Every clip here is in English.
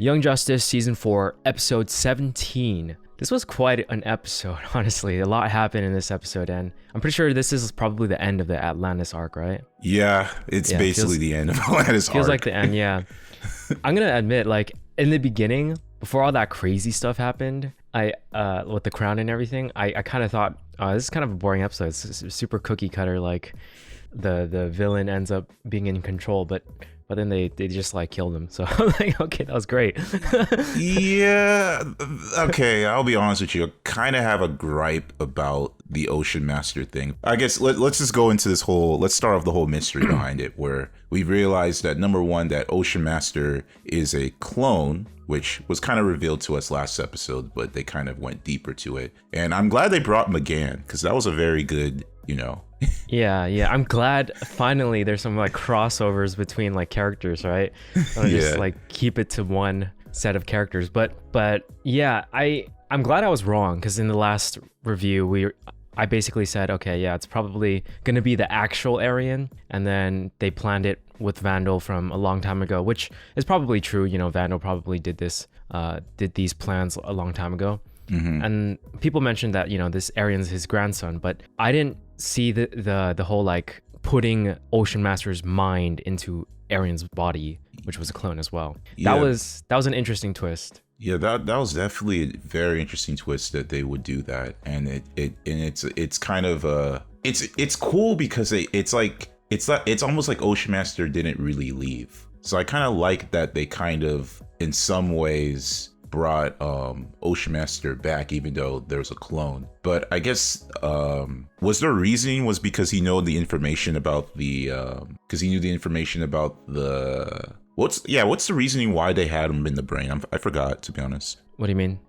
Young Justice Season 4, Episode 17. This was quite an episode, honestly. A lot happened in this episode, and I'm pretty sure this is probably the end of the Atlantis arc, right? Yeah, it's basically the end of Atlantis arc. Feels like the end, yeah. I'm gonna admit, like, in the beginning, before all that crazy stuff happened, I with the crown and everything, I kind of thought, this is kind of a boring episode. It's super cookie cutter, like the villain ends up being in control, but then they just like killed him. So I'm like, okay, that was great. Yeah, okay, I'll be honest with you. I kind of have a gripe about the Ocean Master thing. I guess let's just go into let's start off the whole mystery behind it, where we've realized that number one, that Ocean Master is a clone, which was kind of revealed to us last episode, but they kind of went deeper to it. And I'm glad they brought McGann, because that was a very good, Yeah, I'm glad finally there's some like crossovers between like characters, right? Just like keep it to one set of characters. But yeah, I'm glad I was wrong, because in the last review I basically said, okay, yeah, it's probably gonna be the actual Aryan, and then they planned it with Vandal from a long time ago, which is probably true. Vandal probably did these plans a long time ago. Mm-hmm. And people mentioned that this Aryan's his grandson, but I didn't see the whole like putting Ocean Master's mind into Aryan's body, which was a clone as well. Yeah. That was an interesting twist. Yeah, that was definitely a very interesting twist that they would do that, and it's kind of it's cool because it's almost like Ocean Master didn't really leave. So I kind of like that they kind of in some ways brought Ocean Master back, even though there's a clone. But I guess was their reasoning was because he knew the information about the what's the reasoning why they had him in the brain? I forgot, to be honest. What do you mean?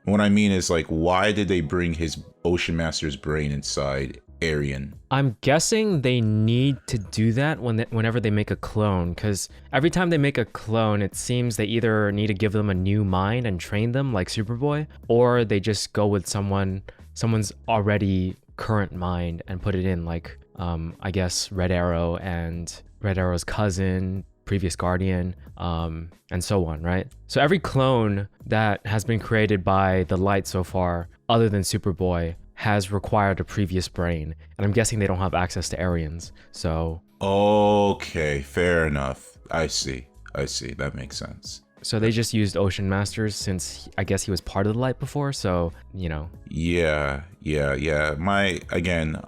What I mean is, like, why did they bring his Ocean Master's brain inside Aryan? I'm guessing they need to do that whenever they make a clone, because every time they make a clone, it seems they either need to give them a new mind and train them like Superboy, or they just go with someone's already current mind and put it in, like I guess Red Arrow and Red Arrow's cousin, previous Guardian, and so on, right? So every clone that has been created by the Light so far, other than Superboy, has required a previous brain, and I'm guessing they don't have access to Aryans. So okay, fair enough. I see, that makes sense. So they just used Ocean Masters, since I guess he was part of the Light before, so Yeah.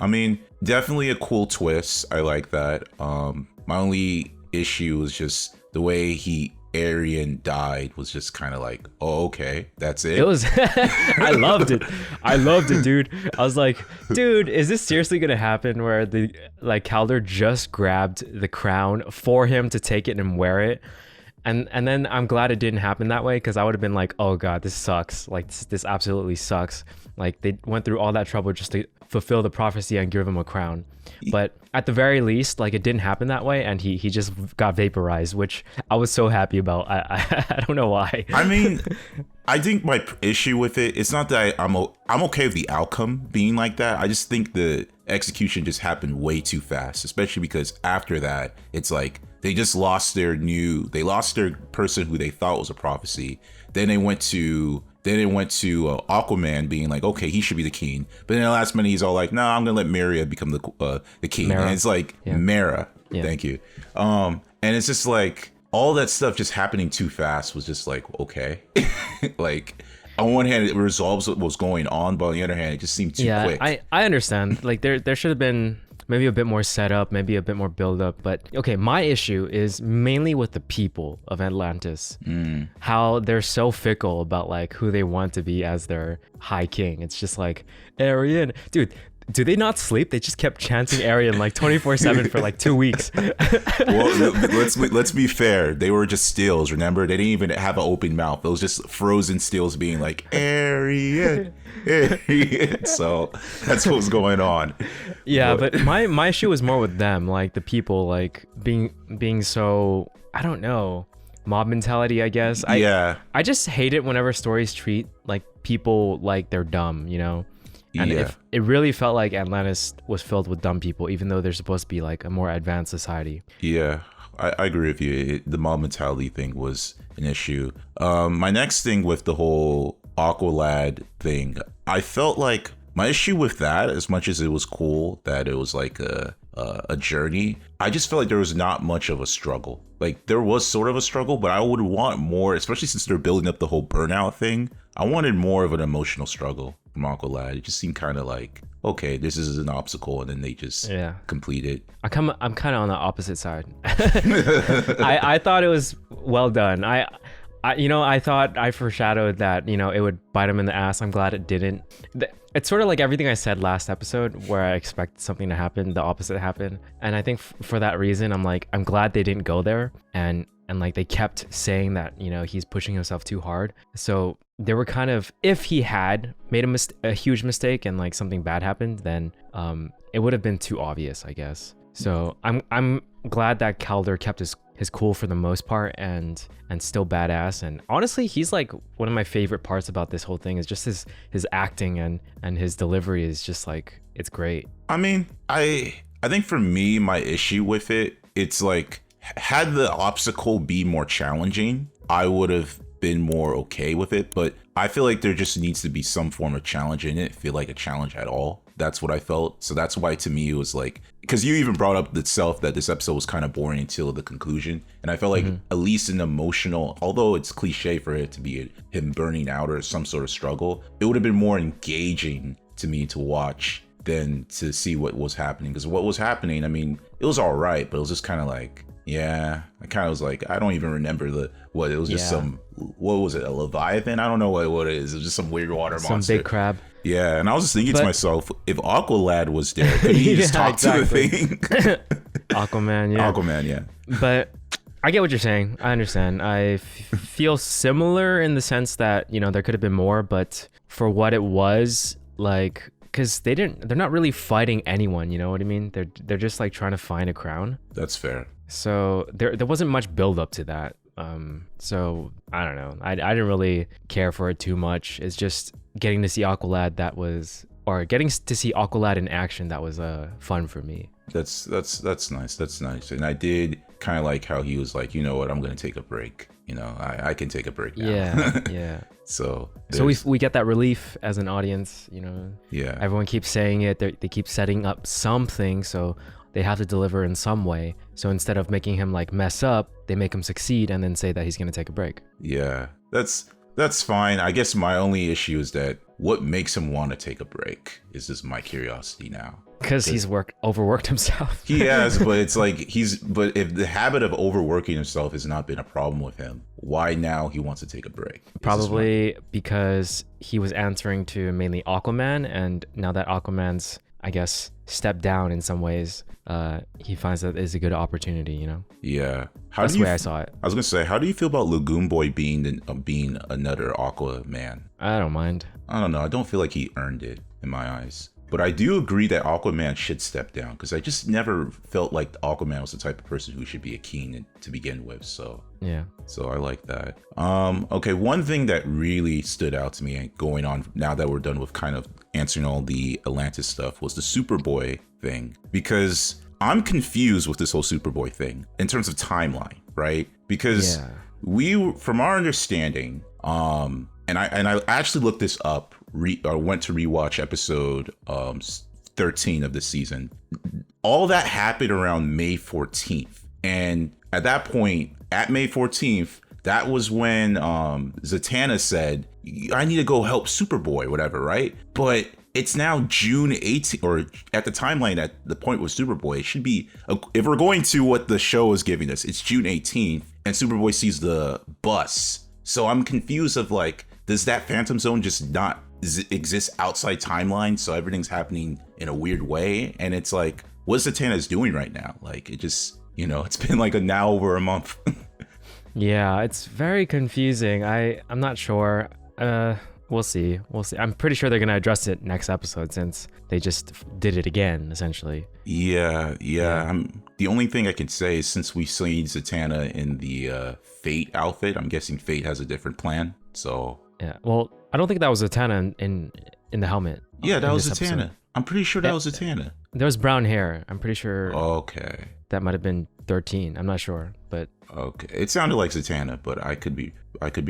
I mean, definitely a cool twist. I like that. My only issue was just the way Aryan died was just kind of like, oh, okay, that's it. It was I loved it, dude. I was like, dude, is this seriously gonna happen, where the Calder just grabbed the crown for him to take it and wear it? And then I'm glad it didn't happen that way, because I would have been like, oh god, this sucks. Like this absolutely sucks. Like they went through all that trouble just to fulfill the prophecy and give him a crown. But at the very least, like, it didn't happen that way, and he just got vaporized, which I was so happy about. I don't know why. I mean, I think my issue with it's not that I'm okay with the outcome being like that. I just think the execution just happened way too fast, especially because after that, it's like they just lost their person who they thought was a prophecy. Then it went to Aquaman being like, okay, he should be the king. But then in the last minute, he's all like, no, I'm gonna let Mera become the king. Mera. And it's like, yeah. Mera, yeah. Thank you. And it's just like all that stuff just happening too fast was just like, okay. Like on one hand, it resolves what was going on, but on the other hand, it just seemed too quick. I understand. Like there should have been maybe a bit more setup, maybe a bit more build up. But okay, my issue is mainly with the people of Atlantis. How they're so fickle about like who they want to be as their high king. It's just like, Aryan, dude, do they not sleep? They just kept chanting Aryan like 24/7 for like 2 weeks. Well, let's be fair. They were just stills. Remember, they didn't even have an open mouth. Those just frozen stills being like, Aryan, Aryan. So that's what was going on. Yeah, but my issue was more with them, like the people, like being so, I don't know, mob mentality, I guess. I just hate it whenever stories treat like people like they're dumb, And it really felt like Atlantis was filled with dumb people, even though they're supposed to be like a more advanced society. Yeah, I agree with you. The mob mentality thing was an issue. My next thing with the whole Aqualad thing, I felt like my issue with that, as much as it was cool that it was like a journey, I just felt like there was not much of a struggle. Like there was sort of a struggle, but I would want more, especially since they're building up the whole burnout thing. I wanted more of an emotional struggle from Aqualad. It just seemed kind of like, okay, this is an obstacle, and then they just complete it. I'm kind of on the opposite side. I thought it was well done. I thought I foreshadowed that, it would bite him in the ass. I'm glad it didn't. It's sort of like everything I said last episode where I expected something to happen, the opposite happened. And I think for that reason, I'm glad they didn't go there. And like they kept saying that, he's pushing himself too hard. So they were kind of, if he had made a huge mistake and like something bad happened, then it would have been too obvious, I guess. So I'm glad that Calder kept his cool for the most part and still badass. And honestly, he's like one of my favorite parts about this whole thing is just his acting and his delivery is just like, it's great. I mean, I think for me, my issue with it, it's like, had the obstacle be more challenging, I would have been more okay with it. But I feel like there just needs to be some form of challenge in it. Feel like a challenge at all. That's what I felt. So that's why to me it was like, because you even brought up itself that this episode was kind of boring until the conclusion. And I felt like at least an emotional, although it's cliche for it to be him burning out or some sort of struggle, it would have been more engaging to me to watch than to see what was happening. Because what was happening, I mean, it was all right, but it was just kind of like, yeah, I kind of was like, I don't even remember it was just what was it, a Leviathan? I don't know what it is. It was just some weird water monster. Some big crab. Yeah, and I was just thinking to myself, if Aqualad was there, could he just talk to the thing? Aquaman, yeah. Aquaman, yeah. But I get what you're saying. I understand. I feel similar in the sense that, there could have been more, but for what it was, like, because they're not really fighting anyone, you know what I mean? They're just like trying to find a crown. That's fair. So there wasn't much build up to that. So I don't know. I didn't really care for it too much. It's just getting to see Aqualad getting to see Aqualad in action that was fun for me. That's nice. That's nice. And I did kind of like how he was like, you know what, I'm gonna take a break. I can take a break now. Yeah. So we get that relief as an audience. Yeah. Everyone keeps saying it. They keep setting up something, so they have to deliver in some way. So instead of making him like mess up, they make him succeed and then say that he's gonna take a break. Yeah, that's fine. I guess my only issue is that what makes him want to take a break is just my curiosity now. Because he's overworked himself. He has, but it's like but if the habit of overworking himself has not been a problem with him, why now he wants to take a break? Probably because he was answering to mainly Aquaman, and now that Aquaman's, I guess, stepped down in some ways, he finds that is a good opportunity, Yeah. That's the way I saw it. I was gonna say, how do you feel about Lagoon Boy being another Aquaman? I don't mind. I don't know. I don't feel like he earned it in my eyes. But I do agree that Aquaman should step down, because I just never felt like Aquaman was the type of person who should be a king to begin with. So yeah. So I like that. Okay, one thing that really stood out to me going on now that we're done with kind of answering all the Atlantis stuff was the Superboy thing, because I'm confused with this whole Superboy thing in terms of timeline, right? Because from our understanding, and I actually looked this up. I went to rewatch episode 13 of the season. All that happened around May 14th, and at that point, at May 14th, that was when Zatanna said, "I need to go help Superboy," whatever, right? But it's now June 18th, or at the timeline at the point with Superboy, it should be, if we're going to what the show is giving us, it's June 18th, and Superboy sees the bus. So I'm confused of like, does that Phantom Zone just not exist outside timeline? So everything's happening in a weird way, and it's like, what's Zatanna's doing right now? Like, it just, it's been like now over a month. Yeah, it's very confusing. I'm not sure. We'll see. I'm pretty sure they're gonna address it next episode, since they just did it again, essentially. Yeah. The only thing I can say is, since we've seen Zatanna in the Fate outfit, I'm guessing Fate has a different plan. So yeah. Well, I don't think that was Zatanna in the helmet. Yeah, that was Zatanna. I'm pretty sure that was Zatanna. There was brown hair. I'm pretty sure. Okay. That might have been 13. I'm not sure, but okay, it sounded like Zatanna, but I could be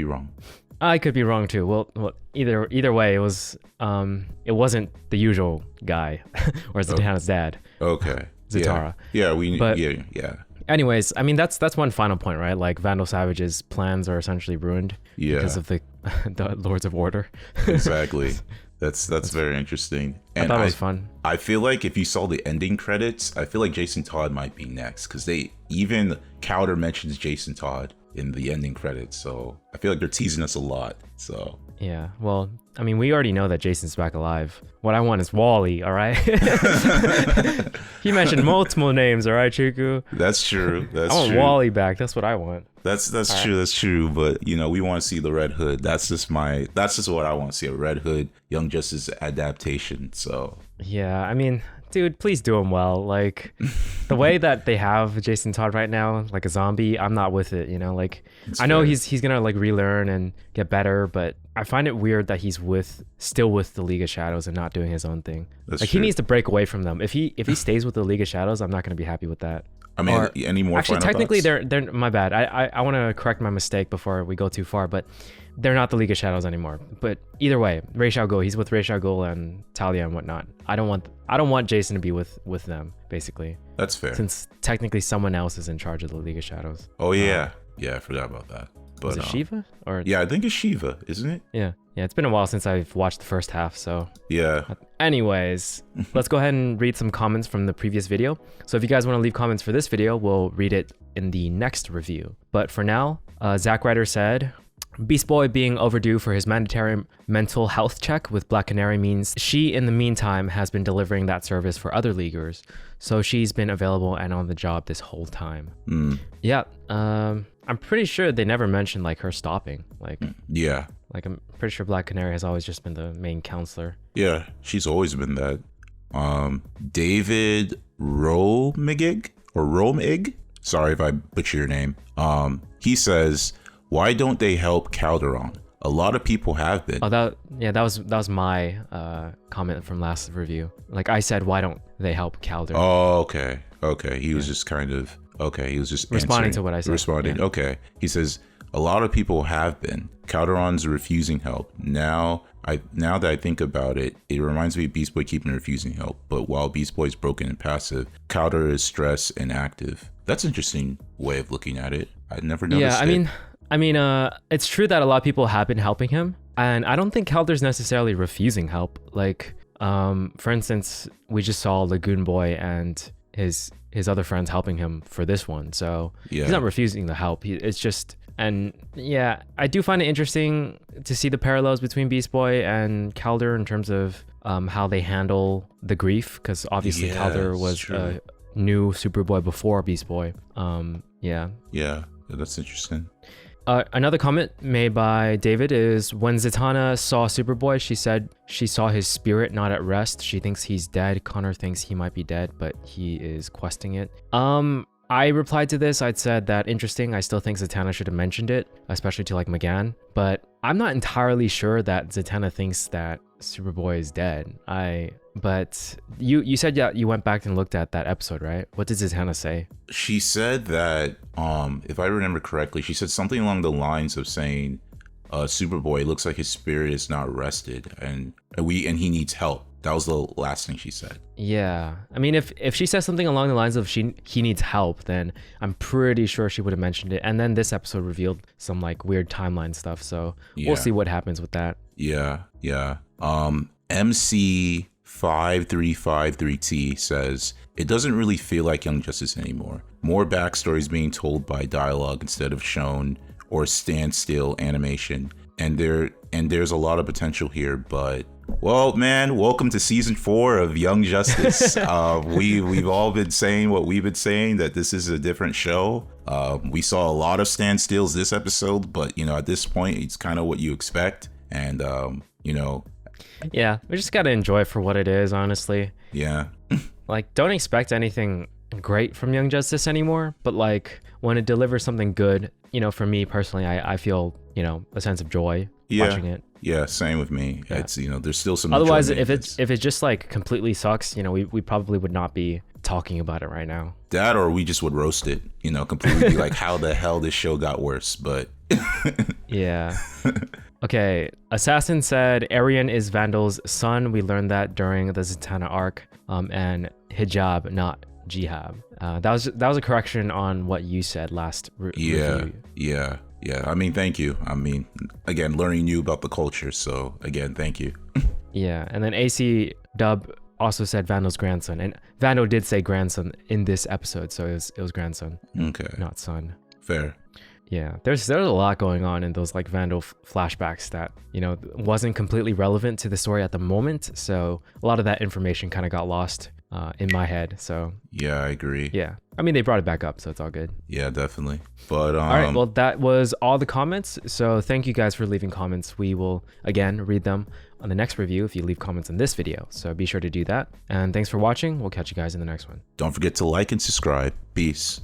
wrong. I could be wrong too. Well, either way, it wasn't the usual guy or Zatanna's dad. Okay. Zatara. Yeah, But- yeah. Anyways, I mean that's one final point, right? Like Vandal Savage's plans are essentially ruined because of the Lords of Order. Exactly. That's very interesting. I And thought it was fun. I feel like if you saw the ending credits, I feel like Jason Todd might be next, because even Cowder mentions Jason Todd in the ending credits, so I feel like they're teasing us a lot. So Yeah. Well, I mean, we already know that Jason's back alive. What I want is Wally. All right. He mentioned multiple names. All right, Chiku. that's true. That's I want true. Wally back. That's what I want. That's true. That's true. But we want to see the Red Hood. That's just what I want to see, a Red Hood Young Justice adaptation. So Yeah. I mean, dude, please do him well. Like the way that they have Jason Todd right now, like a zombie, I'm not with it. Like It's I know fair. he's gonna like relearn and get better, but I find it weird that he's still with the League of Shadows and not doing his own thing. That's Like true. he needs to break away from them. If he stays with the League of Shadows, I'm not gonna be happy with that. I mean, Or- any more? Actually, final technically, thoughts? they're my bad. I want to correct my mistake before we go too far, but they're not the League of Shadows anymore. But either way, Ra's al Ghul, he's with Ra's al Ghul and Talia and whatnot. I don't want Jason to be with them, basically, That's fair. since technically someone else is in charge of the League of Shadows. Oh yeah, I forgot about that. But Is it Shiva or yeah, I think it's Shiva, isn't it? yeah? It's been a while since I've watched the first half, so. Yeah. Anyways, let's go ahead and read some comments from the previous video. So if you guys want to leave comments for this video, we'll read it in the next review. But for now, Zack Ryder said, Beast Boy being overdue for his mandatory mental health check with Black Canary means she, in the meantime, has been delivering that service for other leaguers. So she's been available and on the job this whole time. Yeah, I'm pretty sure they never mentioned like her stopping. Like I'm pretty sure Black Canary has always just been the main counselor. Yeah, she's always been that. David Romig, sorry if I butcher your name. He says, why don't they help Calderon? A lot of people have been. Oh, that was my comment from last review. Like I said, why don't they help Calder? Oh, okay. He was just kind of he was just Responding answering, to what I said. Responding. Yeah. Okay. He says a lot of people have been. Calderon's refusing help. Now that I think about it, it reminds me of Beast Boy keeping refusing help. But while Beast Boy's broken and passive, Calder is stressed and active. That's an interesting way of looking at it. I never noticed. Yeah, I mean, it's true that a lot of people have been helping him, and I don't think Calder's necessarily refusing help. Like, for instance, we just saw Lagoon Boy and his other friends helping him for this one, so Yeah. he's not refusing the help. It's just, and yeah, I do find it interesting to see the parallels between Beast Boy and Calder in terms of how they handle the grief, because obviously Yeah, Calder it's was true. a new Superboy before Beast Boy. Yeah, that's interesting. Another comment made by David is, when Zatanna saw Superboy, she said she saw his spirit not at rest. She thinks he's dead. Connor thinks he might be dead, but he is questing it. I replied to this. I'd said that interesting. I still think Zatanna should have mentioned it, especially to like McGann, but I'm not entirely sure that Zatanna thinks that Superboy is dead. But you said you went back and looked at that episode, right? What did Zatanna say? She said that, if I remember correctly, she said something along the lines of saying, Superboy looks like his spirit is not rested and he needs help. That was the last thing she said. Yeah, I mean, if she says something along the lines of he needs help, then I'm pretty sure she would have mentioned it. And then this episode revealed some like weird timeline stuff, so Yeah. we'll see what happens with that. Yeah. MC 5353T says, it doesn't really feel like Young Justice anymore. More backstories being told by dialogue instead of shown or standstill animation. And there's a lot of potential here, but well, man, welcome to season 4 of Young Justice. We've all been saying what we've been saying, that this is a different show. We saw a lot of standstills this episode, but at this point, it's kind of what you expect. And Yeah, we just gotta enjoy it for what it is, honestly. yeah. Like, don't expect anything great from Young Justice anymore, but like when it delivers something good, for me personally, I feel a sense of joy watching it. Yeah, same with me. Yeah. It's there's still some. Otherwise, if enjoyment. it just like completely sucks, we probably would not be talking about it right now. That, or we just would roast it, you know, completely like how the hell this show got worse. But yeah. Okay, Assassin said Arian is Vandal's son. We learned that during the Zatanna arc. And hijab, not jihab. That was a correction on what you said last review. Yeah. I mean, thank you. I mean, again, learning new about the culture. So again, thank you. Yeah, and then AC Dub also said Vandal's grandson, and Vandal did say grandson in this episode, so it was grandson, not son. Fair. Yeah, there's a lot going on in those like Vandal flashbacks that, you know, wasn't completely relevant to the story at the moment. So a lot of that information kind of got lost in my head. So yeah, I agree. Yeah, I mean, they brought it back up, so it's all good. Yeah, definitely. But all right, well, that was all the comments. So thank you guys for leaving comments. We will again read them on the next review if you leave comments in this video. So be sure to do that. And thanks for watching. We'll catch you guys in the next one. Don't forget to like and subscribe. Peace.